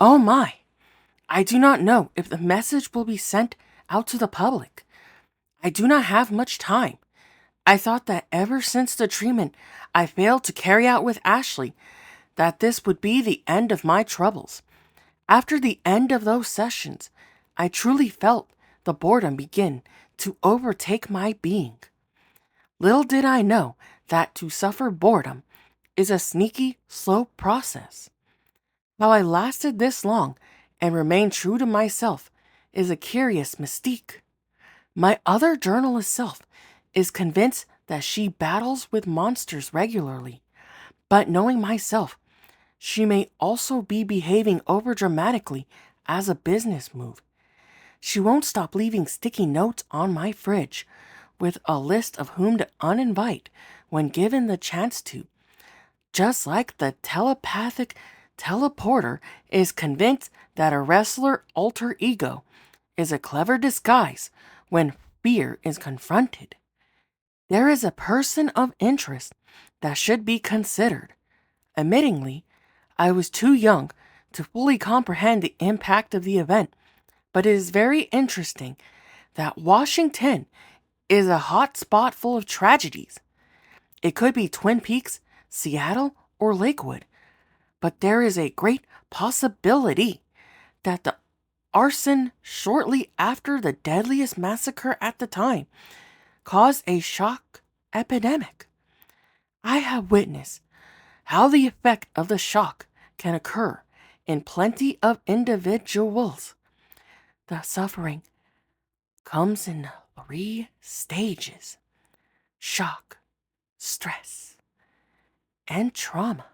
Oh my! I do not know if the message will be sent out to the public. I do not have much time. I thought that ever since the treatment I failed to carry out with Ashley, that this would be the end of my troubles. After the end of those sessions, I truly felt the boredom begin to overtake my being. Little did I know that to suffer boredom is a sneaky, slow process. How I lasted this long and remained true to myself is a curious mystique. My other journalist self is convinced that she battles with monsters regularly, but knowing myself, she may also be behaving overdramatically as a business move. She won't stop leaving sticky notes on my fridge with a list of whom to uninvite when given the chance to, just like the telepathic teleporter is convinced that a wrestler alter ego is a clever disguise when fear is confronted. There is a person of interest that should be considered. Admittingly, I was too young to fully comprehend the impact of the event, but it is very interesting that Washington is a hot spot full of tragedies. It could be Twin Peaks, Seattle, or Lakewood, but there is a great possibility that the arson shortly after the deadliest massacre at the time caused a shock epidemic. I have witnessed how the effect of the shock can occur in plenty of individuals. The suffering comes in 3 stages: shock, stress, and trauma.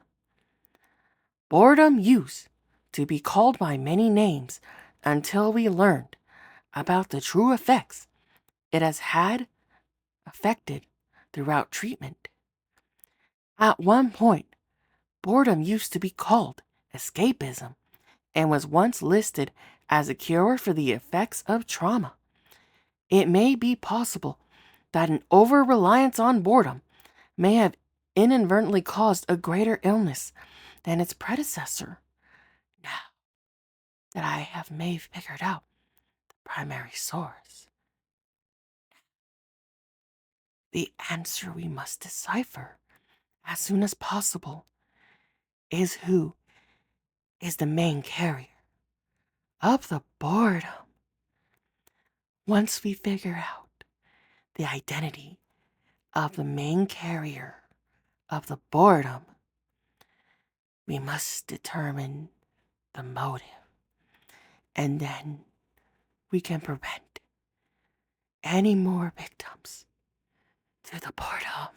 Boredom used to be called by many names until we learned about the true effects it has had affected throughout treatment. At one point, boredom used to be called escapism and was once listed as a cure for the effects of trauma. It may be possible that an over reliance on boredom may have inadvertently caused a greater illness than its predecessor. Now that I have figured out the primary source, the answer we must decipher as soon as possible is who is the main carrier of the boredom. Once we figure out the identity of the main carrier of the boredom, we must determine the motive, and then we can prevent any more victims to the boredom.